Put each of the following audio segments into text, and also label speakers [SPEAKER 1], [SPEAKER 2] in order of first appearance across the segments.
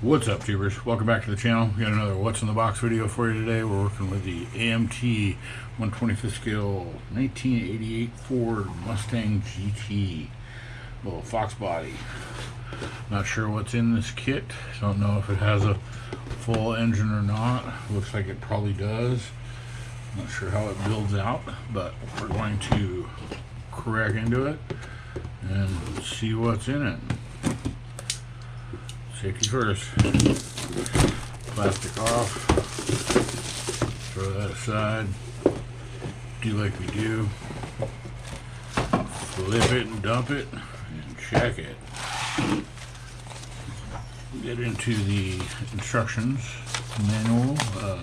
[SPEAKER 1] What's up, tubers? Welcome back to the channel. We got another What's in the Box video for you today. We're working with the AMT 125th scale 1988 Ford Mustang Gt. Little Fox body. Not sure what's in this kit. Don't know if it has a full engine or not. Looks like it probably does. Not sure how it builds out, but we're going to crack into it and see what's in it. Safety first. Plastic off. Throw that aside. Do like we do. Flip it and dump it and check it. Get into the instructions manual,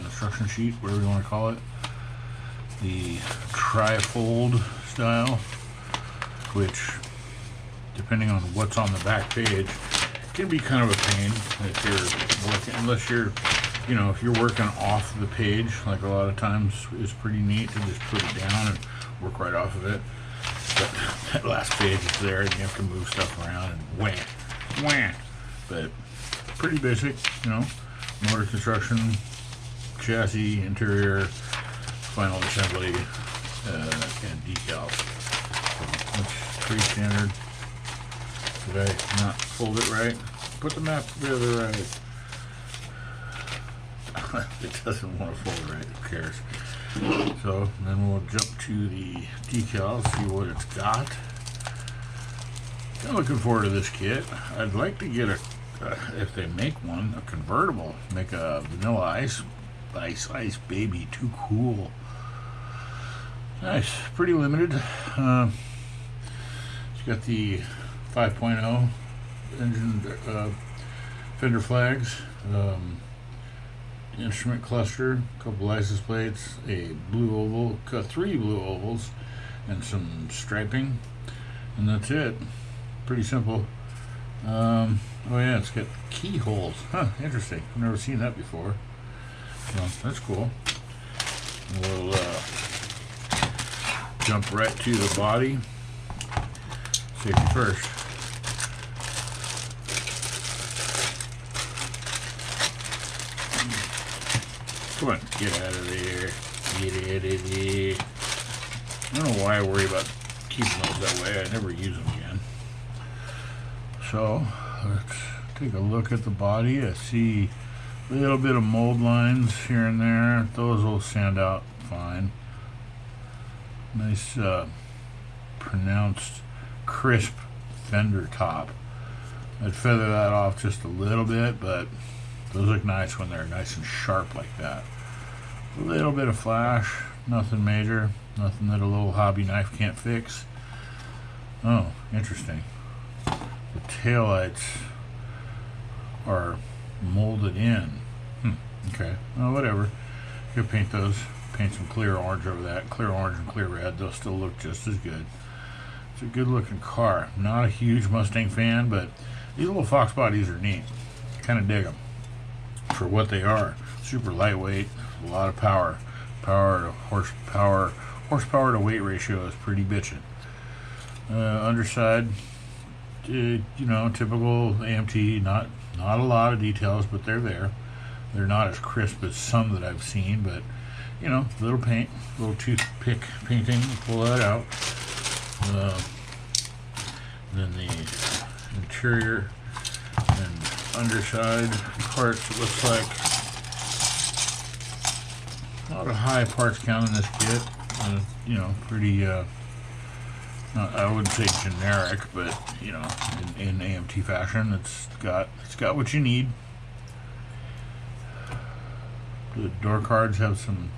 [SPEAKER 1] instruction sheet, whatever you want to call it. The tri-fold style, which, depending on what's on the back page, can be kind of a pain if you're working, unless you're, if you're working off the page, like a lot of times is pretty neat to just put it down and work right off of it. But that last page is there and you have to move stuff around and wham. But pretty basic, motor construction, chassis, interior, final assembly, and decals. So that's pretty standard. Did I not fold it right? Put the map together right. It doesn't want to fold right, who cares? So then we'll jump to the decals, see what it's got. I'm looking forward to this kit. I'd like to get if they make one, a convertible. Make a vanilla ice baby, too cool. Nice, pretty limited. It's got the 5.0 engine, fender flags, instrument cluster, a couple license plates, a blue oval, 3 blue ovals, and some striping, and that's it. Pretty simple. Oh yeah, it's got keyholes. Huh, interesting. I've never seen that before. So that's cool. We'll jump right to the body. Safety first. Come on, get out of there. Get out of there. I don't know why I worry about keeping those that way. I never use them again. So, let's take a look at the body. I see a little bit of mold lines here and there. Those will stand out fine. Nice, pronounced, crisp fender top. I'd feather that off just a little bit, but those look nice when they're nice and sharp like that. A little bit of flash, nothing major, nothing that a little hobby knife can't fix. Oh, interesting. The taillights are molded in. Okay, well, whatever. You could paint those. Paint some clear orange over that. Clear orange and clear red. They'll still look just as good. It's a good looking car. Not a huge Mustang fan, but these little Fox bodies are neat. Kind of dig them for what they are. Super lightweight, a lot of power. Horsepower to weight ratio is pretty bitchin'. Underside, typical AMT. Not a lot of details, but they're there. They're not as crisp as some that I've seen, but little paint, little toothpick painting. Pull that out. Then the interior and underside parts, looks like a lot of high parts count in this kit. Pretty I wouldn't say generic, but in AMT fashion, it's got what you need. The door cards have some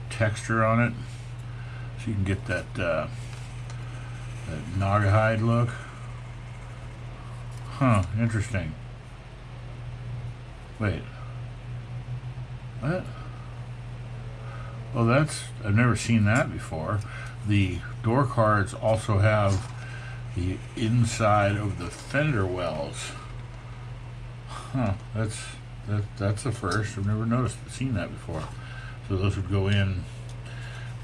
[SPEAKER 1] texture on it, so you can get that Naugahyde look. Huh, interesting. Wait. What? Well, I've never seen that before. The door cards also have the inside of the fender wells. Huh, that's the first. I've never seen that before. So those would go in,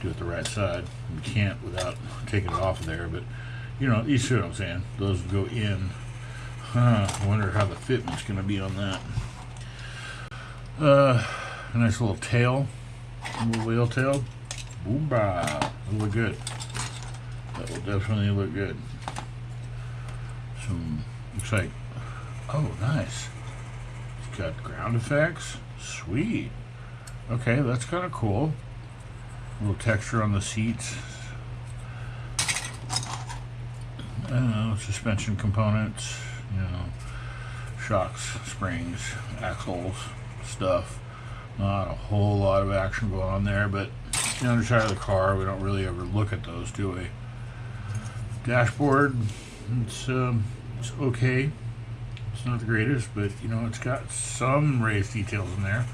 [SPEAKER 1] do it the right side. You can't without taking it off of there, but you see what I'm saying. Those would go in I wonder how the fitment's going to be on that. A nice little tail, a little whale tail. Boomba! That'll look good. That will definitely look good. Some, looks like, oh, nice. It's got ground effects. Sweet. Okay, that's kind of cool. A little texture on the seats. I don't know, suspension components, you know, shocks, springs, axles, stuff. Not a whole lot of action going on there, but the underside of the car, we don't really ever look at those, do we? Dashboard, it's okay. It's not the greatest, but you know, it's got some raised details in there,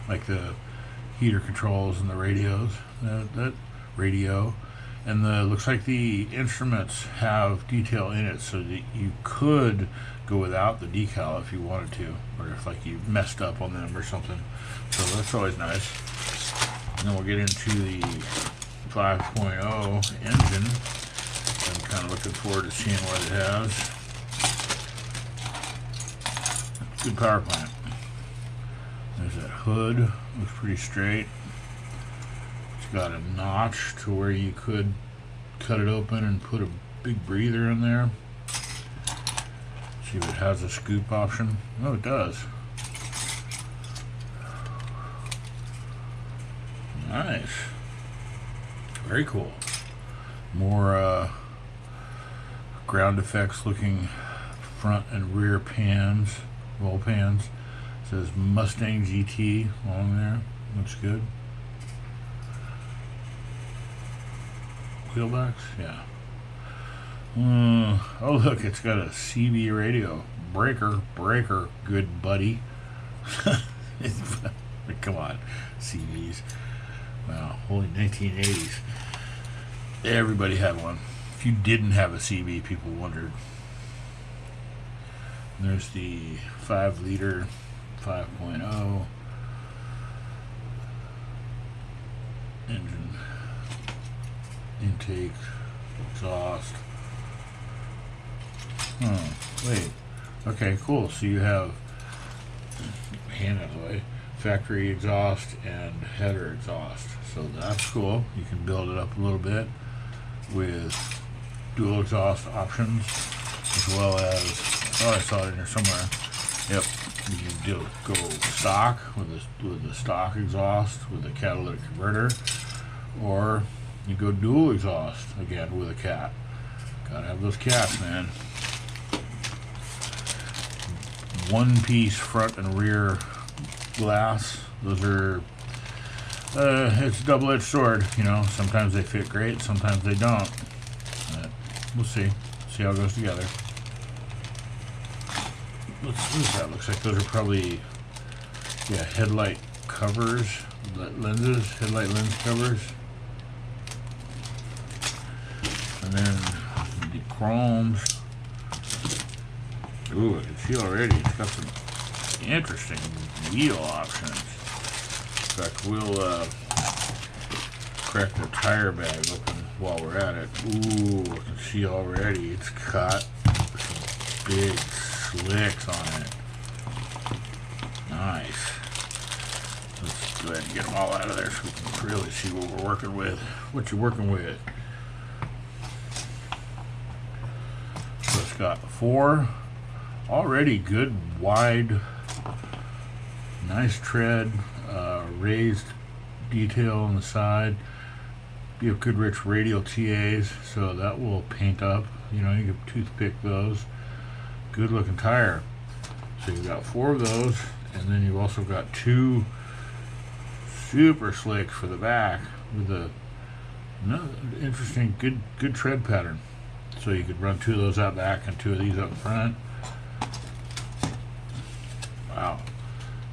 [SPEAKER 1] like the heater controls and the radios. That radio. And looks like the instruments have detail in it, so that you could go without the decal if you wanted to, or if like you messed up on them or something. So that's always nice. And then we'll get into the 5.0 engine. I'm kind of looking forward to seeing what it has. Good power plant. There's that hood, looks pretty straight. It's got a notch to where you could cut it open and put a big breather in there. See if it has a scoop option. Oh, it does. Nice. Very cool. More ground effects looking front and rear pans, roll pans. It says Mustang Gt along there. Looks good. Wheelbacks? Yeah. Oh, look, it's got a CB radio. Breaker, good buddy. Come on, CBs. Wow, holy 1980s. Everybody had one. If you didn't have a CB, people wondered. And there's the 5-liter 5.0 engine. Intake, exhaust. Oh, wait. Okay, cool. So you have, hand out of the way, factory exhaust and header exhaust. So that's cool. You can build it up a little bit with dual exhaust options, as well as, oh, I saw it in there somewhere. Yep, you can go stock with the stock exhaust with a catalytic converter, or you go dual exhaust again with a cat. Gotta have those cats, man. One piece front and rear glass. Those are it's a double-edged sword, you know. Sometimes they fit great, sometimes they don't. But we'll see how it goes together. What is that? Looks like those are probably, yeah, headlight covers, lenses, headlight lens covers. And then the chromes. Ooh, I can see already it's got some interesting wheel options. In fact, we'll crack the tire bag open while we're at it. Ooh, I can see already it's got some big slicks on it. Nice. Let's go ahead and get them all out of there so we can really see what we're working with. What you're working with. So it's got 4 already good, wide, nice tread, raised detail on the side. You have good rich radial TAs, so that will paint up. You know, you can toothpick those. Good looking tire. So you've got 4 of those, and then you've also got 2 super slicks for the back with a interesting, good tread pattern. So you could run 2 of those out back and 2 of these up front. Wow.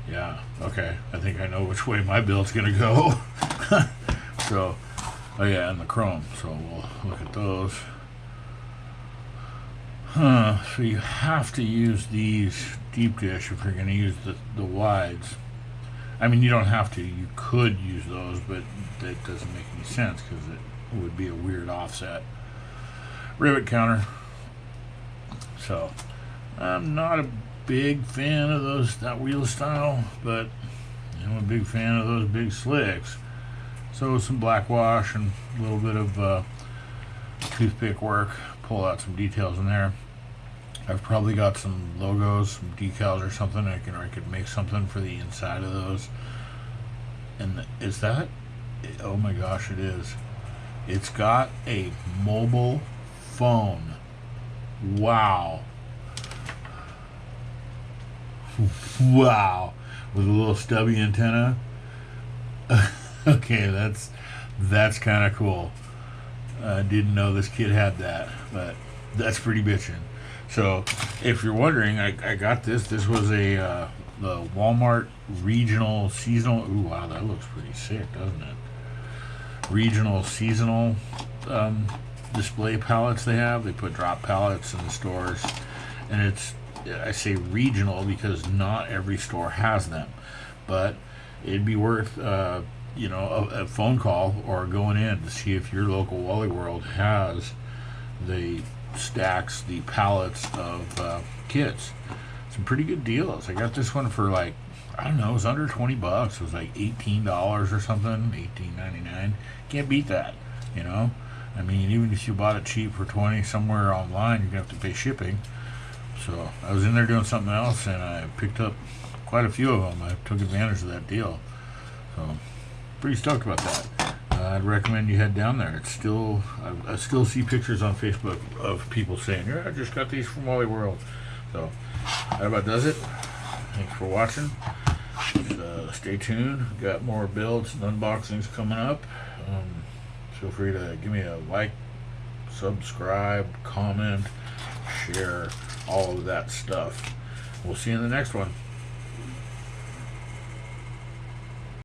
[SPEAKER 1] Yeah, okay. I think I know which way my build's gonna go. So, oh yeah, and the chrome. So we'll look at those. So you have to use these deep dish if you're gonna use the wides. I mean, you don't have to. You could use those, but that doesn't make any sense because it would be a weird offset. Rivet counter. So I'm not a big fan of that wheel style, but I'm a big fan of those big slicks. So some black wash and a little bit of toothpick work, pull out some details in there. I've probably got some logos, some decals or something. I could make something for the inside of those. And is that? Oh my gosh, it is. It's got a mobile phone. Wow. Wow. With a little stubby antenna. Okay, that's kind of cool. I didn't know this kid had that, but that's pretty bitchin'. So, if you're wondering, I got this. This was the Walmart regional seasonal. Ooh, wow, that looks pretty sick, doesn't it? Regional seasonal display pallets they have. They put drop pallets in the stores, and I say regional because not every store has them, but it'd be worth a phone call or going in to see if your local Wally World has the pallets of kits. Some pretty good deals. I got this one for like, I don't know, it was under $20. It was like $18 or something, $18.99. Can't beat that, you know. I mean, even if you bought it cheap for 20 somewhere online, you're gonna have to pay shipping. So I was in there doing something else, and I picked up quite a few of them. I took advantage of that deal. So pretty stoked about that. I'd recommend you head down there. It's still, I still see pictures on Facebook of people saying, "Yeah, I just got these from Wally World." So that about does it. Thanks for watching. Stay tuned. Got more builds and unboxings coming up. Feel free to give me a like, subscribe, comment, share, all of that stuff. We'll see you in the next one.